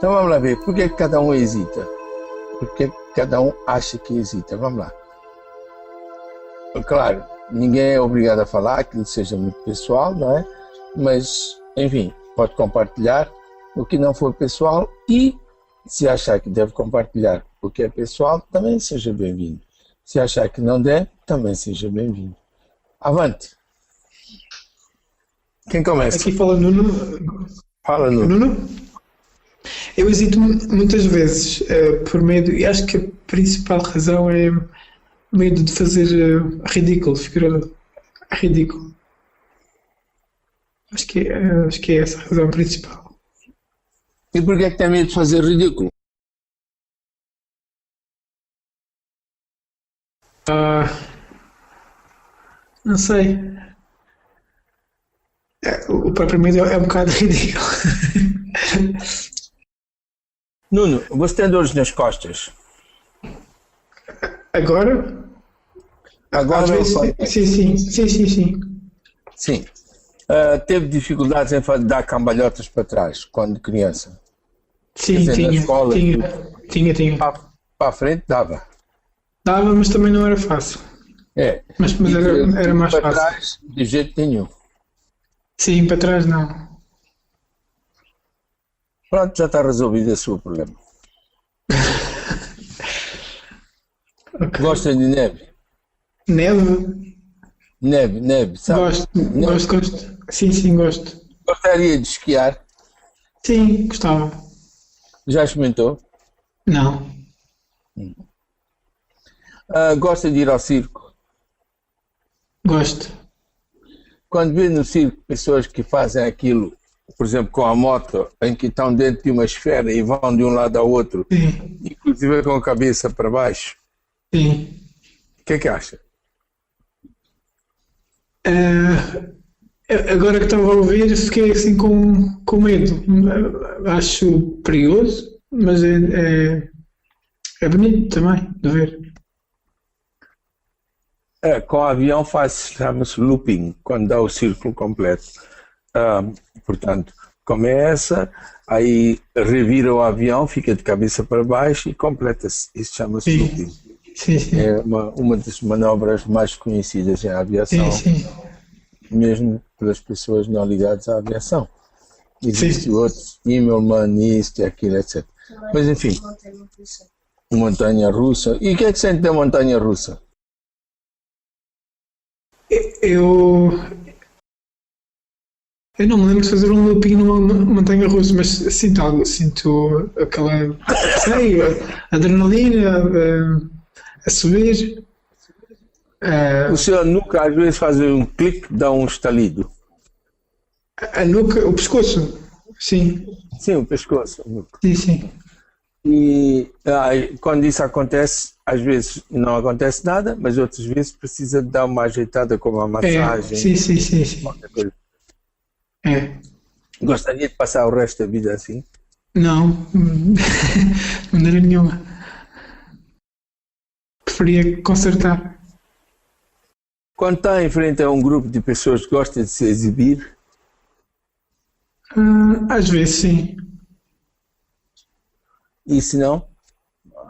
Então vamos lá ver, por que cada um hesita? Por que cada um acha que hesita? Vamos lá. Claro, ninguém é obrigado a falar, aquilo seja muito pessoal, não é? Mas, enfim, pode compartilhar o que não for pessoal e, se achar que deve compartilhar o que é pessoal, também seja bem-vindo. Se achar que não deve, também seja bem-vindo. Avante. Quem começa? Aqui fala Nuno. Fala, Nuno. Nuno? Eu hesito muitas vezes por medo, e acho que a principal razão é medo de fazer ridículo, ficar ridículo. Acho que é essa a razão principal. E por que é que tem medo de fazer ridículo? Não sei. O próprio medo é um bocado ridículo. Nuno, você tem dores nas costas? Agora? Agora Às vezes, sim. Sim. Teve dificuldades em dar cambalhotas para trás, quando criança? Sim, Quer dizer, na escola, tinha. Para a frente dava. Dava, mas também não era fácil. É. Mas era mais para fácil. Trás, de jeito nenhum. Sim, para trás não. Pronto, já está resolvido esse seu problema. Okay. Gosta de neve? Neve? Neve, sabe? Gosto. Sim, gosto. Gostaria de esquiar? Sim, gostava. Já experimentou? Não. Gosta de ir ao circo? Gosto. Quando vê no circo pessoas que fazem aquilo, por exemplo, com a moto, em que estão dentro de uma esfera e vão de um lado ao outro, Sim. inclusive com a cabeça para baixo, Sim. o que é que acha? Agora que estava a ouvir, fiquei assim com medo. Acho perigoso, mas é bonito também de ver. Com o avião chama-se looping, quando dá o círculo completo. Portanto, começa, aí revira o avião, fica de cabeça para baixo e completa-se. Isso chama-se looping. Sim. É uma das manobras mais conhecidas em aviação, Sim. mesmo pelas pessoas não ligadas à aviação. Existem outros, Immelmann, isto e aquilo, etc. Mas enfim, montanha russa. E o que é que sente da montanha russa? Eu não me lembro de fazer um looping numa montanha russa, mas sinto aquela, adrenalina a subir. O senhor nunca às vezes faz um clique, dá um estalido? A nuca, o pescoço? Sim. Sim, o pescoço. A nuca. Sim. E quando isso acontece, às vezes não acontece nada, mas outras vezes precisa de dar uma ajeitada com uma massagem. Sim. Qualquer coisa. É. Gostaria de passar o resto da vida assim? Não, de maneira nenhuma. Preferia consertar. Quando está em frente a um grupo de pessoas que gostam de se exibir? Às vezes sim. E se não?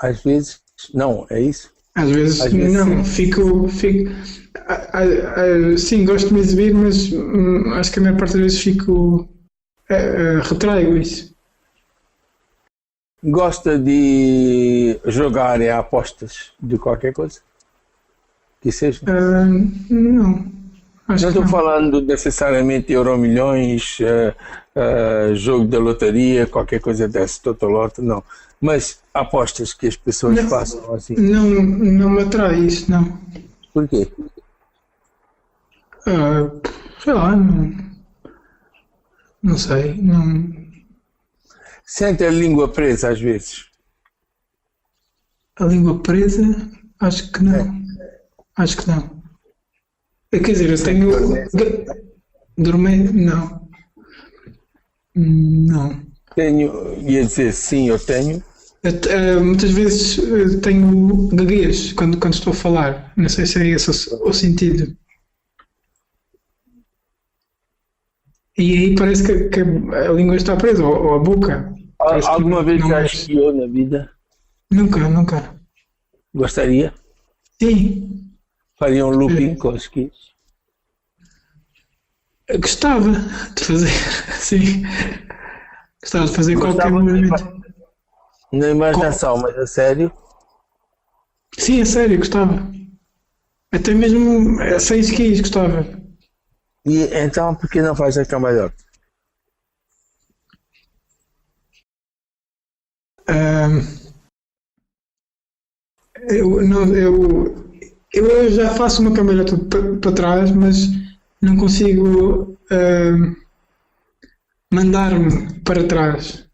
Às vezes não, é isso? Às vezes não, sim. fico sim, gosto de me exibir, mas acho que a maior parte das vezes fico retraigo isso. Gosta de jogar em apostas de qualquer coisa? Que seja? Não. Acho Não que estou não. falando necessariamente Euromilhões, jogo da lotaria, qualquer coisa dessa, Totoloto, não. Mas apostas que as pessoas façam assim. Não me atrai isso, não. Por quê? Sei lá, não sei. Não. Sente a língua presa às vezes? A língua presa? Acho que não. Acho que não. Quer dizer, eu tenho. Dormir? Não. Não. Ia dizer sim, eu tenho. Muitas vezes tenho gaguez quando estou a falar. Não sei se é esse o sentido. E aí parece que a língua está presa, ou a boca. Parece que Alguma vez não já mexe. esquiou na vida? Nunca, nunca. Gostaria? Sim, Faria um looping com esquis? eu gostava de fazer, sim. Gostava de fazer qualquer Gostava movimento. na imaginação, mas a sério? Sim, é sério, gostava. Até mesmo sem skis, gostava. E então por que não faz a cambalhota? Ahm, não, eu já faço uma cambalhota para trás, mas não consigo mandar-me para trás.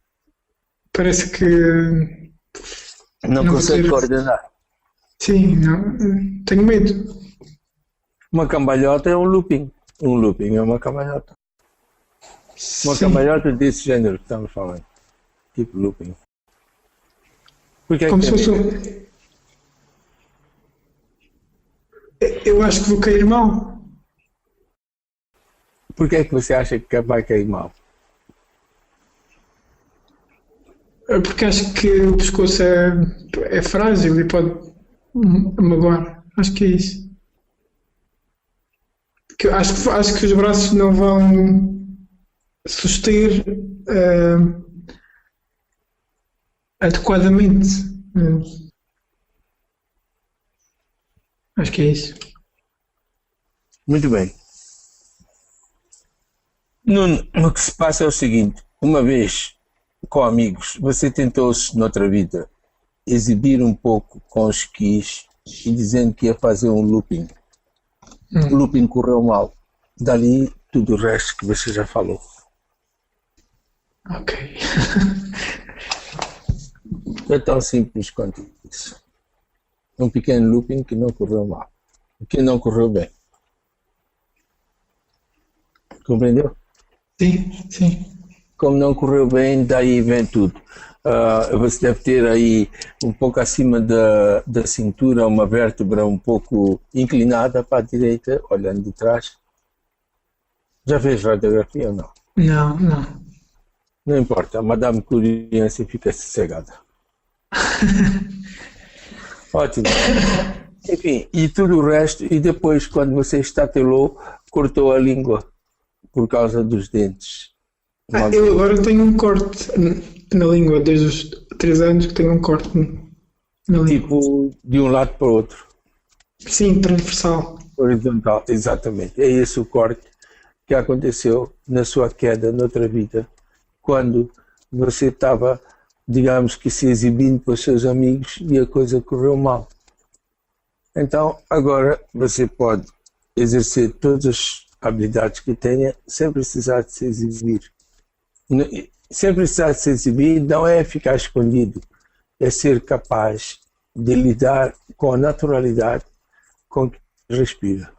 Parece que Não não vou consegue ter. coordenar. Sim, não, tenho medo. Uma cambalhota é um looping. Um looping é uma cambalhota. Uma Sim, cambalhota desse gênero que estamos falando. Tipo looping. Por que é que como se tem fosse medo? um. Eu acho que vou cair mal. Por que é que você acha que vai cair mal? Porque acho que o pescoço é frágil e pode magoar. Acho que é isso. Acho que os braços não vão suster adequadamente. Acho que é isso. Muito bem. Nuno, o que se passa é o seguinte: uma vez com amigos, você tentou-se noutra vida exibir um pouco com os skis e dizendo que ia fazer um looping. O looping correu mal. Dali tudo o resto que você já falou. Ok. É tão simples quanto isso. Um pequeno looping que não correu mal. Que não correu bem. Compreendeu? Sim, sim. Como não correu bem, daí vem tudo. Você deve ter aí um pouco acima da cintura uma vértebra um pouco inclinada para a direita, olhando de trás. Já fez radiografia ou não? Não, não. Não importa, a Madame Curie fica sossegada. Ótimo. Enfim, e tudo o resto, e depois quando você estatelou, cortou a língua por causa dos dentes. Eu agora tenho um corte na língua, desde os 3 anos que tenho um corte na língua. Tipo, de um lado para o outro. Sim, transversal. Horizontal, exatamente. É esse o corte que aconteceu na sua queda noutra vida, quando você estava, digamos que se exibindo para os seus amigos e a coisa correu mal. Então, agora você pode exercer todas as habilidades que tenha sem precisar de se exibir. Sem precisar de se exibir não é ficar escondido, é ser capaz de lidar com a naturalidade com que respira.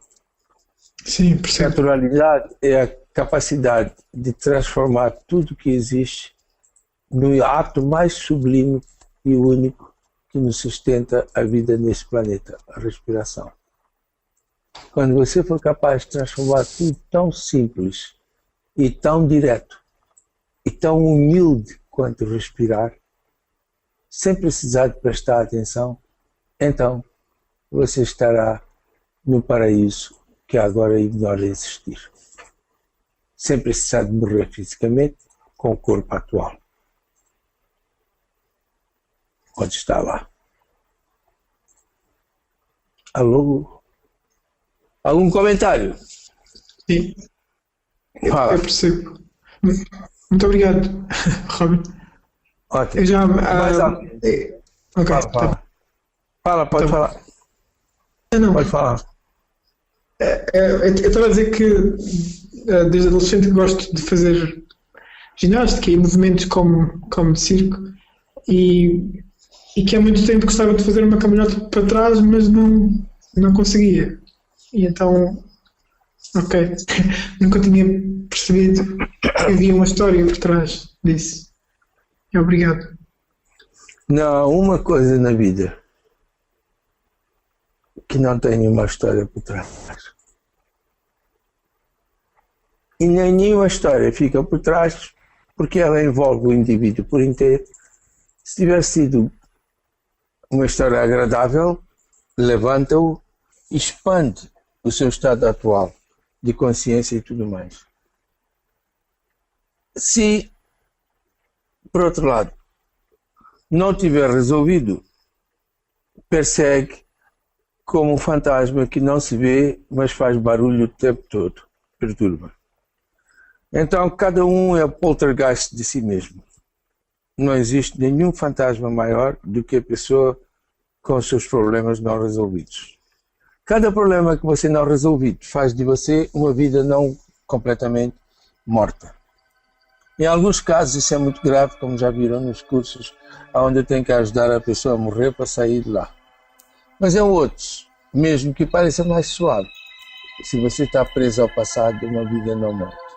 Sim, percebo. Naturalidade é a capacidade de transformar tudo que existe no ato mais sublime e único que nos sustenta a vida neste planeta, a respiração. Quando você for capaz de transformar tudo tão simples e tão direto e tão humilde quanto respirar, sem precisar de prestar atenção, então você estará no paraíso que agora ignora existir. Sem precisar de morrer fisicamente com o corpo atual. Pode estar lá. Alô? Algum comentário? Sim, Fala. eu percebo. Muito obrigado, Robin. Ótimo. Eu já. Mais algo. Ok, Fala, fala. Fala, pode Tá. falar. Não, Pode falar. eu estava a dizer que desde adolescente gosto de fazer ginástica e movimentos como de circo e que há muito tempo gostava de fazer uma caminhada para trás, mas não conseguia. E então, ok, nunca tinha percebido que havia uma história por trás disso. E obrigado. Não há uma coisa na vida que não tenha uma história por trás. E nem nenhuma história fica por trás porque ela envolve o indivíduo por inteiro. Se tiver sido uma história agradável, levanta-o e expande o seu estado atual de consciência e tudo mais. Se, por outro lado, não tiver resolvido, persegue como um fantasma que não se vê, mas faz barulho o tempo todo, perturba. Então, cada um é o poltergeist de si mesmo. Não existe nenhum fantasma maior do que a pessoa com os seus problemas não resolvidos. Cada problema que você não resolvido faz de você uma vida não completamente morta. Em alguns casos isso é muito grave, como já viram nos cursos, onde tem que ajudar a pessoa a morrer para sair de lá. Mas em outros, mesmo que pareça mais suave, se você está preso ao passado, uma vida não morta.